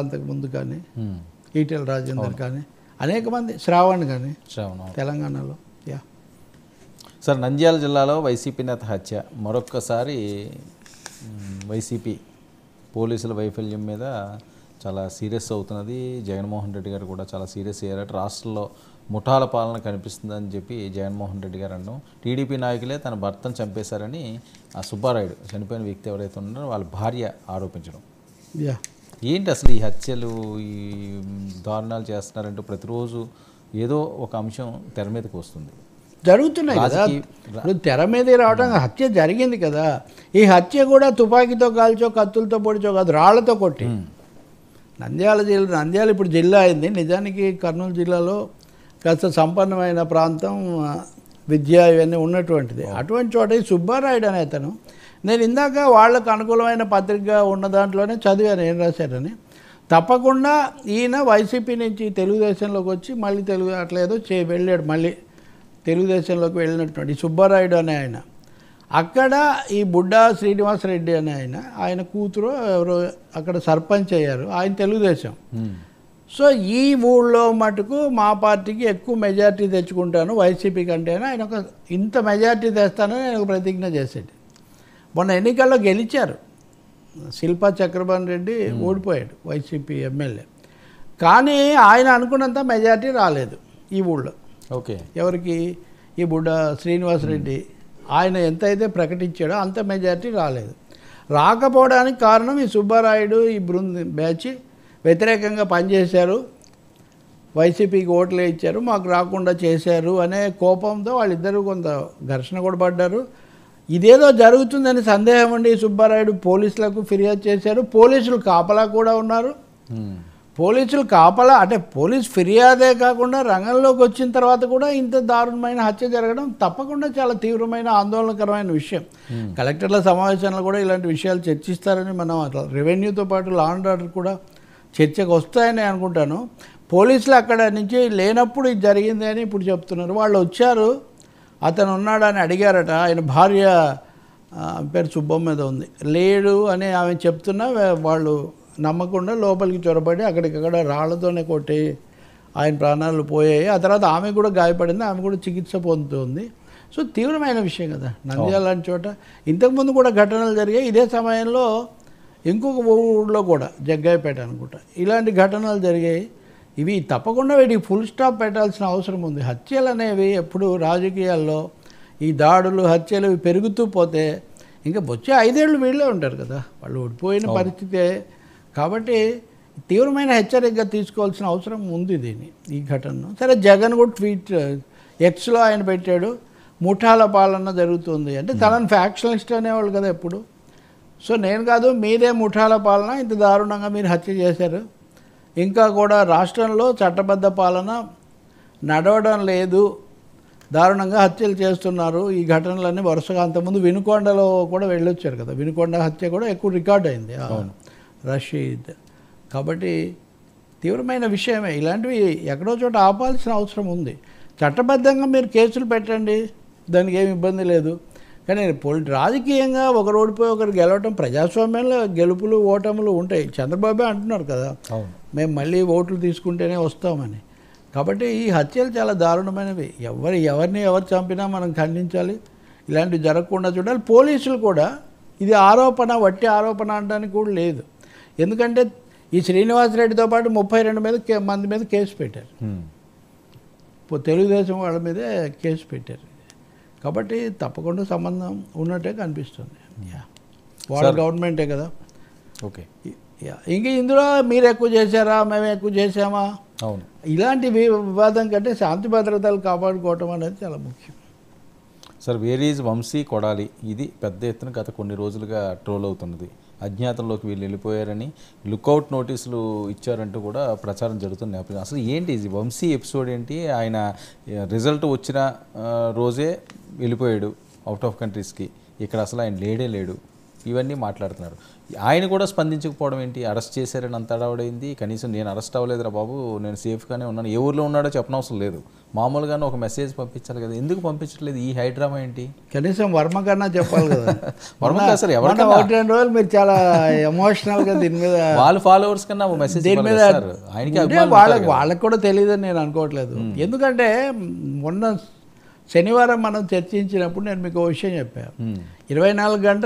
అంతకుముందు కానీ ఈటెల రాజేందర్ కానీ అనేక మంది శ్రావణ్ కానీ తెలంగాణలో సార్ నంద్యాల జిల్లాలో వైసీపీ నేత హత్య మరొక్కసారి వైసీపీ పోలీసుల వైఫల్యం మీద చాలా సీరియస్ అవుతున్నది. జగన్మోహన్ రెడ్డి గారు కూడా చాలా సీరియస్ అయ్యారట. రాష్ట్రంలో ముఠాల పాలన కనిపిస్తుందని చెప్పి జగన్మోహన్ రెడ్డి గారు అన్నాం. టీడీపీ నాయకులే తన భర్తను చంపేశారని ఆ సుబ్బారాయుడు చనిపోయిన వ్యక్తి ఎవరైతే ఉన్నారో వాళ్ళ భార్య ఆరోపించడం. ఏంటి అసలు ఈ హత్యలు ఈ దారుణాలు చేస్తున్నారంటూ ప్రతిరోజు ఏదో ఒక అంశం తెర మీదకి వస్తుంది, జరుగుతున్నాయి కదా. ఇప్పుడు తెర మీద రావడం హత్య జరిగింది కదా. ఈ హత్య కూడా తుపాకీతో కాల్చో కత్తులతో పొడిచో కాదు, రాళ్లతో కొట్టి. నంద్యాల ఇప్పుడు జిల్లా అయింది. నిజానికి కర్నూలు జిల్లాలో కాస్త సంపన్నమైన ప్రాంతం, విద్య ఇవన్నీ ఉన్నటువంటిది. అటువంటి చోట ఈ సుబ్బారాయుడు అనే అతను, నేను ఇందాక వాళ్ళకు అనుకూలమైన పత్రిక ఉన్న దాంట్లోనే చదివాను ఏం రాశారని. తప్పకుండా ఈయన వైసీపీ నుంచి తెలుగుదేశంలోకి వచ్చి మళ్ళీ అట్లా ఏదో వెళ్ళాడు, మళ్ళీ తెలుగుదేశంలోకి వెళ్ళినటువంటి ఈ సుబ్బారాయుడు అనే ఆయన. అక్కడ ఈ బుడ్డా శ్రీనివాసరెడ్డి అనే ఆయన కూతురు ఎవరో అక్కడ సర్పంచ్ అయ్యారు. ఆయన తెలుగుదేశం. సో ఈ ఊళ్ళో మటుకు మా పార్టీకి ఎక్కువ మెజార్టీ తెచ్చుకుంటాను వైసీపీ కంటే ఆయన ఒక ఇంత మెజార్టీ తెస్తానని ఆయన ఒక ప్రతిజ్ఞ చేశాడు. మొన్న ఎన్నికల్లో గెలిచారు. శిల్పా చక్రపాణి రెడ్డి ఓడిపోయాడు వైసీపీ ఎమ్మెల్యే. కానీ ఆయన అనుకున్నంత మెజార్టీ రాలేదు ఈ ఊళ్ళో. ఓకే, ఎవరికి? ఈ బుడ్డ శ్రీనివాసరెడ్డి ఆయన ఎంతైతే ప్రకటించాడో అంత మెజార్టీ రాలేదు. రాకపోవడానికి కారణం ఈ సుబ్బారాయుడు ఈ బ్యాచ్ వ్యతిరేకంగా పనిచేశారు, వైసీపీకి ఓట్లే ఇచ్చారు, మాకు రాకుండా చేశారు అనే కోపంతో వాళ్ళిద్దరూ కొంత ఘర్షణ కూడా పడ్డారు. ఇదేదో జరుగుతుందని సందేహం ఉండి సుబ్బారాయుడు పోలీసులకు ఫిర్యాదు చేశారు. పోలీసులు కాపలా కూడా ఉన్నారు. పోలీసులు కాపలా అంటే పోలీసు ఫిర్యాదే కాకుండా రంగంలోకి వచ్చిన తర్వాత కూడా ఇంత దారుణమైన హత్య జరగడం తప్పకుండా చాలా తీవ్రమైన ఆందోళనకరమైన విషయం. కలెక్టర్ల సమావేశంలో కూడా ఇలాంటి విషయాలు చర్చిస్తారని మనం రెవెన్యూతో పాటు లా అండ్ ఆర్డర్ కూడా చర్చకు వస్తాయని అనుకుంటాను. పోలీసులు అక్కడ నుంచి లేనప్పుడు ఇది జరిగింది అని ఇప్పుడు చెప్తున్నారు. వాళ్ళు వచ్చారు, అతను ఉన్నాడని అడిగారట. ఆయన భార్య పేరు సుబ్బమ్మ మీద ఉంది, లేడు అని ఆమె చెప్తున్నా వాళ్ళు నమ్మకుండా లోపలికి చొరబడి అక్కడికక్కడ రాళ్లతోనే కొట్టి ఆయన ప్రాణాలు పోయాయి. ఆ తర్వాత ఆమె కూడా గాయపడింది, ఆమె కూడా చికిత్స పొందుతుంది. సో తీవ్రమైన విషయం కదా. నంద్యాల లాంటి చోట ఇంతకుముందు కూడా ఘటనలు జరిగాయి. ఇదే సమయంలో ఇంకొక ఊళ్ళో కూడా జగ్గాయపేట అనుకుంటా ఇలాంటి ఘటనలు జరిగాయి. ఇవి తప్పకుండా వీటికి ఫుల్ స్టాప్ పెట్టాల్సిన అవసరం ఉంది. హత్యలు అనేవి ఎప్పుడు రాజకీయాల్లో ఈ దాడులు హత్యలు పెరుగుతూ పోతే ఇంకా వచ్చే 5 ఏళ్ళు వీళ్ళే ఉంటారు కదా, వాళ్ళు ఓడిపోయిన పరిస్థితే. కాబట్టి తీవ్రమైన హెచ్చరికగా తీసుకోవాల్సిన అవసరం ఉంది ఈ ఘటనను. సరే, జగన్ కూడా ట్వీట్ ఎక్స్లో ఆయన పెట్టాడు, ముఠాల పాలన జరుగుతుంది అంటే. తనని ఫ్యాక్షనలిస్ట్ అనేవాళ్ళు కదా ఎప్పుడు. సో నేను కాదు, మీరే ముఠాల పాలన, ఇంత దారుణంగా మీరు హత్య చేశారు, ఇంకా కూడా రాష్ట్రంలో చట్టబద్ధ పాలన నడవడం లేదు, దారుణంగా హత్యలు చేస్తున్నారు. ఈ ఘటనలన్నీ వరుసగా అంతకుముందు వినుకొండలో కూడా వెళ్ళొచ్చారు కదా, వినుకొండ హత్య కూడా ఎక్కువ రికార్డ్ అయింది రషీద్. కాబట్టి తీవ్రమైన విషయమే. ఇలాంటివి ఎక్కడో చోట ఆపాల్సిన అవసరం ఉంది. చట్టబద్ధంగా మీరు కేసులు పెట్టండి, దానికి ఏమి ఇబ్బంది లేదు. కానీ రాజకీయంగా ఒకరు ఓడిపోయి ఒకరు గెలవటం, ప్రజాస్వామ్యంలో గెలుపులు ఓటములు ఉంటాయి. చంద్రబాబే అంటున్నారు కదా, మేము మళ్ళీ ఓట్లు తీసుకుంటేనే వస్తామని. కాబట్టి ఈ హత్యలు చాలా దారుణమైనవి. ఎవరిని చంపినా మనం ఖండించాలి, ఇలాంటివి జరగకుండా చూడాలి. పోలీసులు కూడా ఇది ఆరోపణ, వట్టి ఆరోపణ అనడానికి కూడా లేదు. ఎందుకంటే ఈ శ్రీనివాసరెడ్డితో పాటు 32 మంది మీద కేసు పెట్టారు, తెలుగుదేశం వాళ్ళ మీదే కేసు పెట్టారు. కాబట్టి తప్పకుండా సంబంధం ఉన్నట్టే కనిపిస్తుంది. వాళ్ళ గవర్నమెంటే కదా. ఓకే, ఇంక ఇందులో మీరు ఎక్కువ చేశారా, మేము ఎక్కువ చేసామా, అవును, ఇలాంటి వివాదం కంటే శాంతి భద్రతలు కాపాడుకోవటం అనేది చాలా ముఖ్యం. Sir, where is Vamshi Kodali, ఇది పెద్ద ఎత్తున గత కొన్ని రోజులుగా ట్రోల్ అవుతున్నది. అజ్ఞాతంలోకి వీళ్ళు వెళ్ళిపోయారని లుకౌట్ నోటీసులు ఇచ్చారంటూ కూడా ప్రచారం జరుగుతున్న నేపథ్యం. అసలు ఏంటి ఇది వంశీ ఎపిసోడ్ ఏంటి? ఆయన రిజల్ట్ వచ్చిన రోజే వెళ్ళిపోయాడు అవుట్ ఆఫ్ కంట్రీస్కి, ఇక్కడ అసలు ఆయన లేడే లేడు. ఇవన్నీ మాట్లాడుతున్నారు. ఆయన కూడా స్పందించకపోవడం ఏంటి? అరెస్ట్ చేశారని అంత అడవడైంది, కనీసం నేను అరెస్ట్ అవ్వలేదురా బాబు, నేను సేఫ్గానే ఉన్నాను, ఏ ఊర్లో ఉన్నాడో చెప్పనవసరం లేదు, మామూలుగానే ఒక మెసేజ్ పంపించాలి కదా, ఎందుకు పంపించట్లేదు? ఈ హైడ్రామా ఏంటి? కనీసం వర్మ కన్నా చెప్పాలి కదా. వర్మ కాదు సార్, ఎవరికైనా 1-2 రోజులు మీరు చాలా ఎమోషనల్గా దీని మీద వాళ్ళ ఫాలోవర్స్ కన్నా మెసేజ్ దీని మీద ఆయనకి వాళ్ళకి కూడా తెలియదని నేను అనుకోవట్లేదు. ఎందుకంటే మొన్న శనివారం మనం చర్చించినప్పుడు నేను మీకు ఒక విషయం చెప్పాను, 24 గంటలు